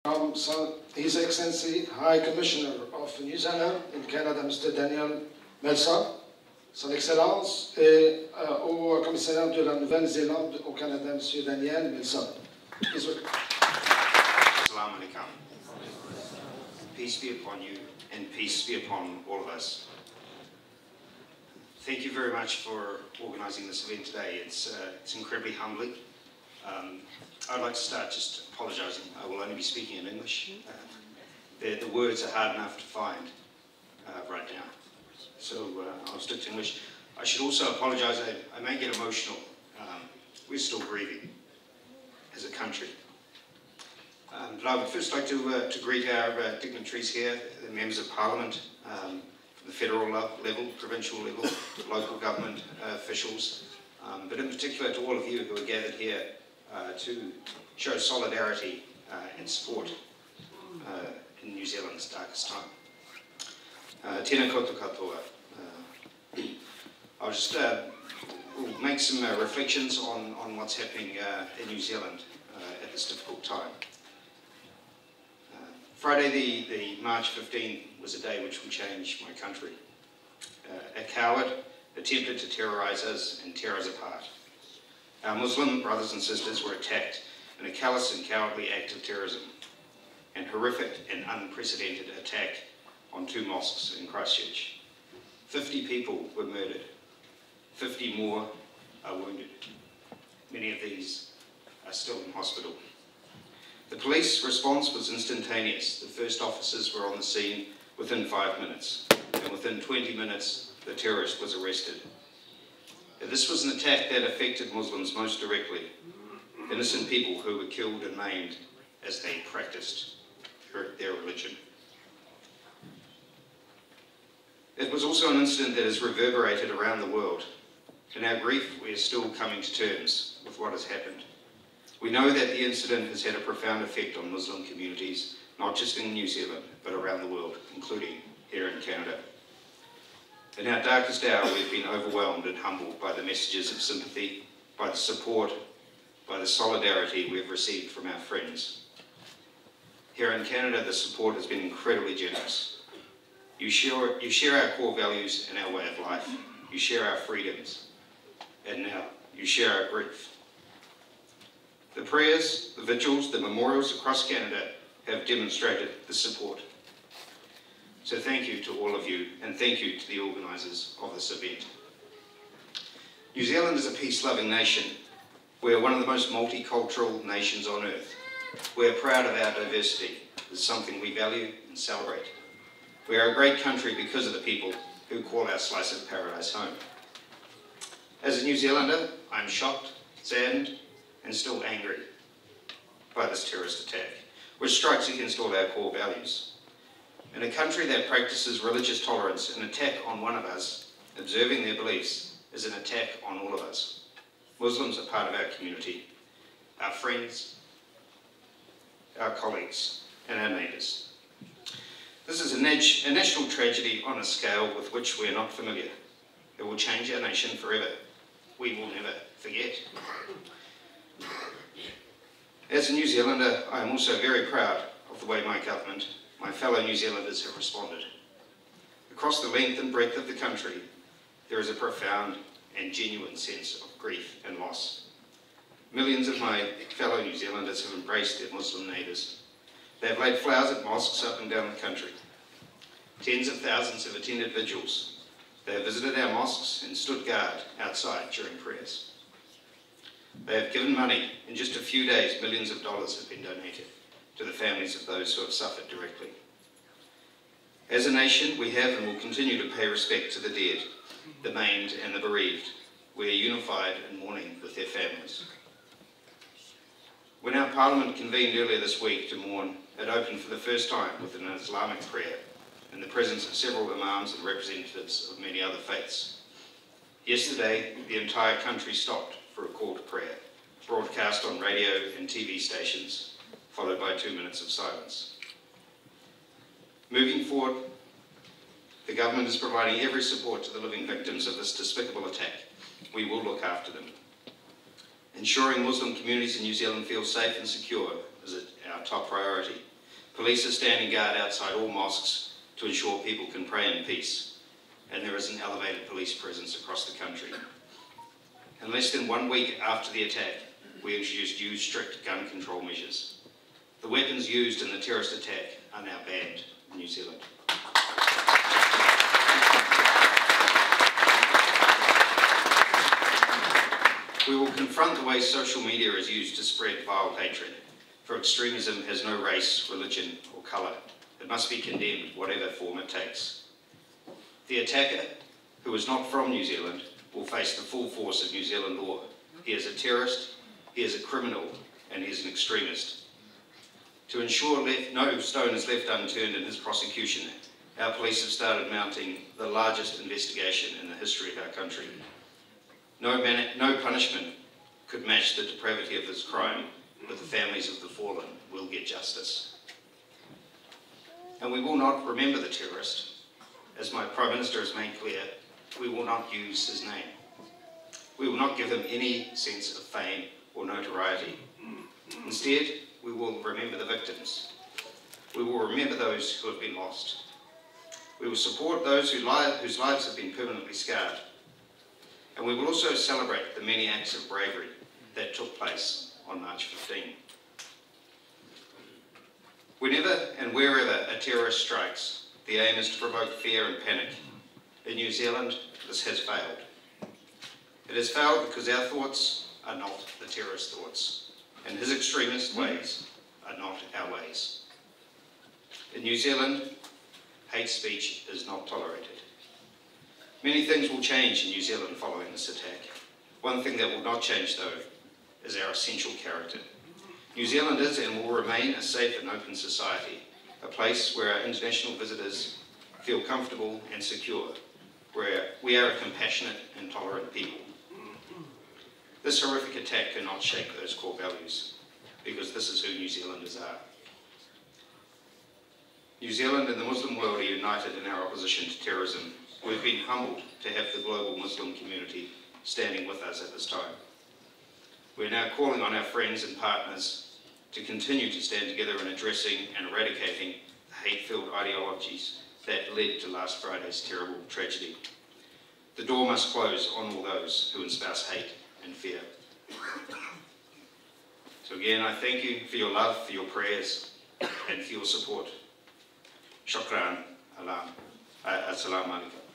From His Excellency High Commissioner of New Zealand in Canada, Mr. Daniel Melsa, Son Excellence, et au commissaire de la Nouvelle ZEélande au Canada, Mr. Daniel Melsa. Assalamu alaikum. Peace be upon you and peace be upon all of us. Thank you very much for organising this event today. It's incredibly humbling. I'd like to start just apologising. I will only be speaking in English. The words are hard enough to find right now. So I'll stick to English. I should also apologise. I may get emotional. We're still grieving as a country. But I would first like to greet our dignitaries here, the members of Parliament, from the federal level, provincial level, local government officials, but in particular to all of you who are gathered here to show solidarity and support in New Zealand's darkest time. Tēnā koutou katoa. I'll just we'll make some reflections on what's happening in New Zealand at this difficult time. Friday the March 15th was a day which will change my country. A coward attempted to terrorise us and tear us apart. Our Muslim brothers and sisters were attacked in a callous and cowardly act of terrorism, an horrific and unprecedented attack on 2 mosques in Christchurch. 50 people were murdered. 50 more are wounded. Many of these are still in hospital. The police response was instantaneous. The first officers were on the scene within 5 minutes, and within 20 minutes the terrorist was arrested. This was an attack that affected Muslims most directly, innocent people who were killed and maimed as they practiced their religion. It was also an incident that has reverberated around the world. In our grief, we are still coming to terms with what has happened. We know that the incident has had a profound effect on Muslim communities, not just in New Zealand, but around the world, including here in Canada. In our darkest hour, we've been overwhelmed and humbled by the messages of sympathy, by the support, by the solidarity we've received from our friends. Here in Canada, the support has been incredibly generous. You share our core values and our way of life. You share our freedoms. And now, you share our grief. The prayers, the vigils, the memorials across Canada have demonstrated the support. So thank you to all of you, and thank you to the organisers of this event. New Zealand is a peace-loving nation. We're one of the most multicultural nations on earth. We're proud of our diversity. It's something we value and celebrate. We are a great country because of the people who call our slice of paradise home. As a New Zealander, I'm shocked, saddened, and still angry by this terrorist attack, which strikes against all our core values. In a country that practices religious tolerance, an attack on one of us, observing their beliefs, is an attack on all of us. Muslims are part of our community, our friends, our colleagues, and our neighbours. This is a national tragedy on a scale with which we are not familiar. It will change our nation forever. We will never forget. As a New Zealander, I am also very proud of the way my government, my fellow New Zealanders have responded. Across the length and breadth of the country, there is a profound and genuine sense of grief and loss. Millions of my fellow New Zealanders have embraced their Muslim neighbours. They have laid flowers at mosques up and down the country. Tens of thousands have attended vigils. They have visited our mosques and stood guard outside during prayers. They have given money. In just a few days, millions of dollars have been donated to the families of those who have suffered directly. As a nation, we have and will continue to pay respect to the dead, the maimed and the bereaved. We are unified in mourning with their families. When our Parliament convened earlier this week to mourn, it opened for the first time with an Islamic prayer in the presence of several imams and representatives of many other faiths. Yesterday, the entire country stopped for a call to prayer, broadcast on radio and TV stations, followed by 2 minutes of silence. Moving forward, the government is providing every support to the living victims of this despicable attack. We will look after them. Ensuring Muslim communities in New Zealand feel safe and secure is our top priority. Police are standing guard outside all mosques to ensure people can pray in peace, and there is an elevated police presence across the country. In less than 1 week after the attack, we introduced new strict gun control measures. The weapons used in the terrorist attack are now banned in New Zealand. We will confront the way social media is used to spread vile hatred, for extremism has no race, religion or colour. It must be condemned, whatever form it takes. The attacker, who is not from New Zealand, will face the full force of New Zealand law. He is a terrorist, he is a criminal, and he is an extremist. To ensure no stone is left unturned in his prosecution, our police have started mounting the largest investigation in the history of our country. No punishment could match the depravity of this crime, but the families of the fallen will get justice. And we will not remember the terrorist. As my Prime Minister has made clear, we will not use his name. We will not give him any sense of fame or notoriety. Instead, we will remember the victims. We will remember those who have been lost. We will support those whose lives have been permanently scarred. And we will also celebrate the many acts of bravery that took place on March 15. Whenever and wherever a terrorist strikes, the aim is to provoke fear and panic. In New Zealand, this has failed. It has failed because our thoughts are not the terrorist thoughts, and his extremist ways are not our ways. In New Zealand, hate speech is not tolerated. Many things will change in New Zealand following this attack. One thing that will not change, though, is our essential character. New Zealand is and will remain a safe and open society, a place where our international visitors feel comfortable and secure, where we are a compassionate and tolerant people. This horrific attack cannot shake those core values, because this is who New Zealanders are. New Zealand and the Muslim world are united in our opposition to terrorism. We've been humbled to have the global Muslim community standing with us at this time. We're now calling on our friends and partners to continue to stand together in addressing and eradicating the hate-filled ideologies that led to last Friday's terrible tragedy. The door must close on all those who espouse hate and fear. So again, I thank you for your love, for your prayers, and for your support. Shukran. Assalamu alaikum.